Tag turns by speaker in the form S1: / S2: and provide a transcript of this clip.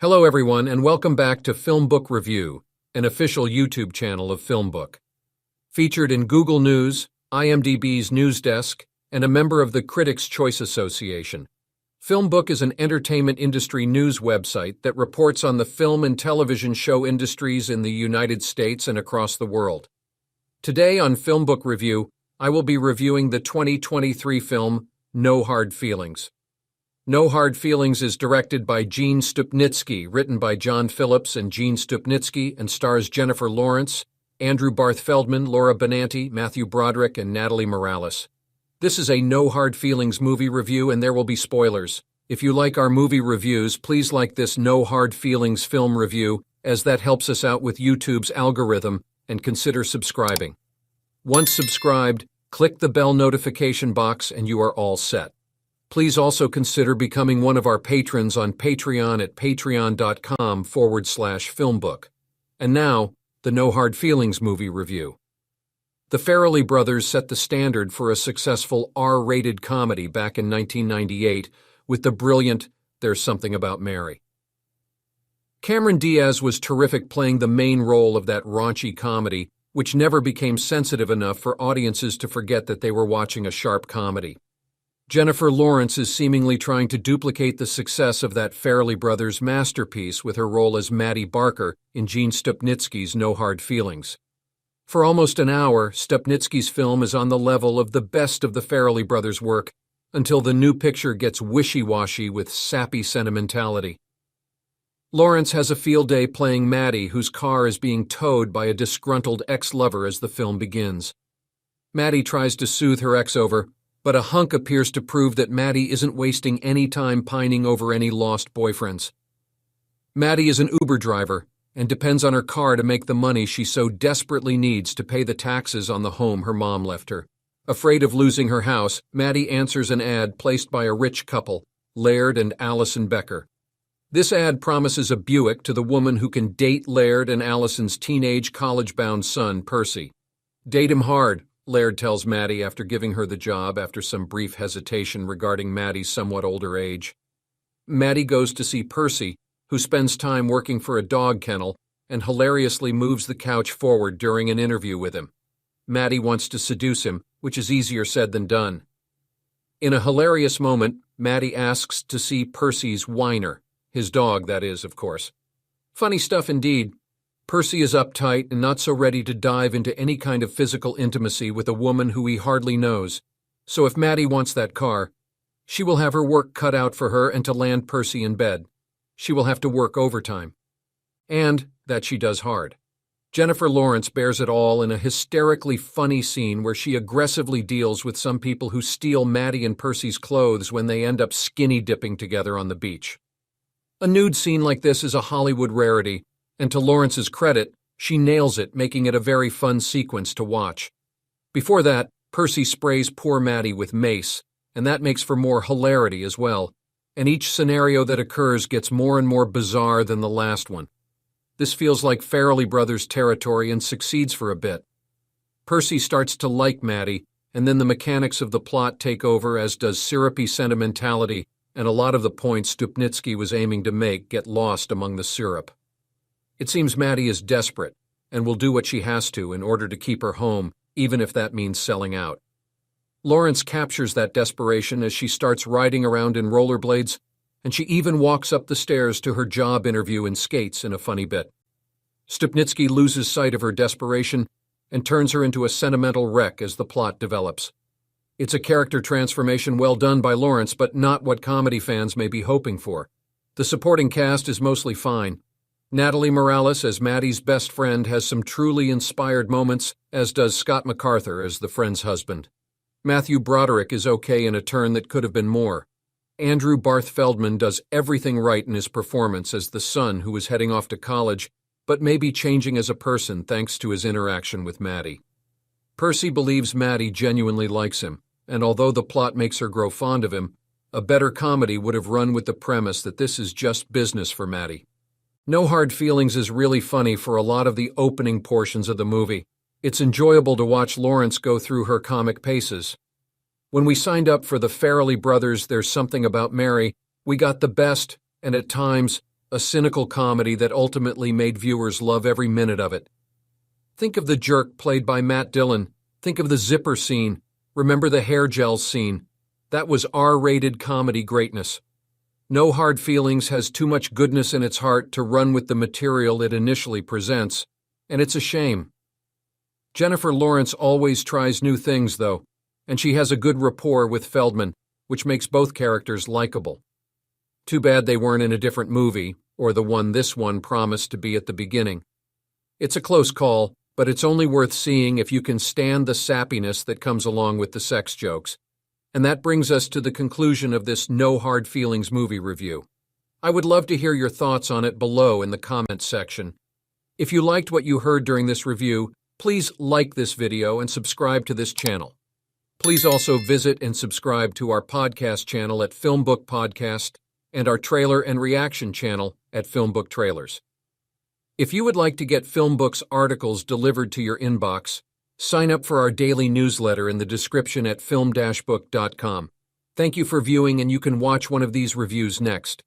S1: Hello everyone, and welcome back to FilmBook Review, an official YouTube channel of FilmBook. Featured in Google News, IMDb's news desk, and a member of the Critics' Choice Association. FilmBook is an entertainment industry news website that reports on the film and television show industries in the United States and across the world. Today on FilmBook Review, I will be reviewing the 2023 film No Hard Feelings. No Hard Feelings is directed by Gene Stupnitsky, written by John Phillips and Gene Stupnitsky, and stars Jennifer Lawrence, Andrew Barth Feldman, Laura Benanti, Matthew Broderick, and Natalie Morales. This is a No Hard Feelings movie review, and there will be spoilers. If you like our movie reviews, please like this No Hard Feelings film review, as that helps us out with YouTube's algorithm, and consider subscribing. Once subscribed, click the bell notification box and you are all set. Please also consider becoming one of our patrons on Patreon at patreon.com/filmbook. And now, the No Hard Feelings movie review. The Farrelly brothers set the standard for a successful R-rated comedy back in 1998 with the brilliant There's Something About Mary. Cameron Diaz was terrific playing the main role of that raunchy comedy, which never became sensitive enough for audiences to forget that they were watching a sharp comedy. Jennifer Lawrence is seemingly trying to duplicate the success of that Farrelly brothers' masterpiece with her role as Maddie Barker in Gene Stupnitsky's No Hard Feelings. For almost an hour, Stupnitsky's film is on the level of the best of the Farrelly brothers' work, until the new picture gets wishy-washy with sappy sentimentality. Lawrence has a field day playing Maddie, whose car is being towed by a disgruntled ex-lover as the film begins. Maddie tries to soothe her ex over, but a hunk appears to prove that Maddie isn't wasting any time pining over any lost boyfriends. Maddie is an Uber driver and depends on her car to make the money she so desperately needs to pay the taxes on the home her mom left her. Afraid of losing her house, Maddie answers an ad placed by a rich couple, Laird and Allison Becker. This ad promises a Buick to the woman who can date Laird and Allison's teenage college-bound son, Percy. Date him hard, Laird tells Maddie after giving her the job after some brief hesitation regarding Maddie's somewhat older age. Maddie goes to see Percy, who spends time working for a dog kennel and hilariously moves the couch forward during an interview with him. Maddie wants to seduce him, which is easier said than done. In a hilarious moment, Maddie asks to see Percy's whiner, his dog, that is, of course. Funny stuff indeed. Percy is uptight and not so ready to dive into any kind of physical intimacy with a woman who he hardly knows. So if Maddie wants that car, she will have her work cut out for her, and to land Percy in bed, she will have to work overtime. And that she does hard. Jennifer Lawrence bears it all in a hysterically funny scene where she aggressively deals with some people who steal Maddie and Percy's clothes when they end up skinny dipping together on the beach. A nude scene like this is a Hollywood rarity, and to Lawrence's credit, she nails it, making it a very fun sequence to watch. Before that, Percy sprays poor Maddie with mace, and that makes for more hilarity as well, and each scenario that occurs gets more and more bizarre than the last one. This feels like Farrelly brothers territory and succeeds for a bit. Percy starts to like Maddie, and then the mechanics of the plot take over, as does syrupy sentimentality, and a lot of the points Stupnitsky was aiming to make get lost among the syrup. It seems Maddie is desperate and will do what she has to in order to keep her home, even if that means selling out. Lawrence captures that desperation as she starts riding around in rollerblades, and she even walks up the stairs to her job interview in skates in a funny bit. Stupnitsky loses sight of her desperation and turns her into a sentimental wreck as the plot develops. It's a character transformation well done by Lawrence, but not what comedy fans may be hoping for. The supporting cast is mostly fine. Natalie Morales as Maddie's best friend has some truly inspired moments, as does Scott MacArthur as the friend's husband. Matthew Broderick is okay in a turn that could have been more. Andrew Barth Feldman does everything right in his performance as the son who is heading off to college, but may be changing as a person thanks to his interaction with Maddie. Percy believes Maddie genuinely likes him, and although the plot makes her grow fond of him, a better comedy would have run with the premise that this is just business for Maddie. No Hard Feelings is really funny for a lot of the opening portions of the movie. It's enjoyable to watch Lawrence go through her comic paces. When we signed up for the Farrelly brothers' There's Something About Mary, we got the best, and at times, a cynical comedy that ultimately made viewers love every minute of it. Think of the jerk played by Matt Dillon. Think of the zipper scene. Remember the hair gel scene. That was R-rated comedy greatness. No Hard Feelings has too much goodness in its heart to run with the material it initially presents, and it's a shame. Jennifer Lawrence always tries new things, though, and she has a good rapport with Feldman, which makes both characters likable. Too bad they weren't in a different movie, or the one this one promised to be at the beginning. It's a close call, but it's only worth seeing if you can stand the sappiness that comes along with the sex jokes. And that brings us to the conclusion of this No Hard Feelings movie review. I would love to hear your thoughts on it below in the comments section. If you liked what you heard during this review, please like this video and subscribe to this channel. Please also visit and subscribe to our podcast channel at FilmBook Podcast and our trailer and reaction channel at FilmBook Trailers. If you would like to get FilmBook's articles delivered to your inbox, sign up for our daily newsletter in the description at film-book.com. Thank you for viewing, and you can watch one of these reviews next.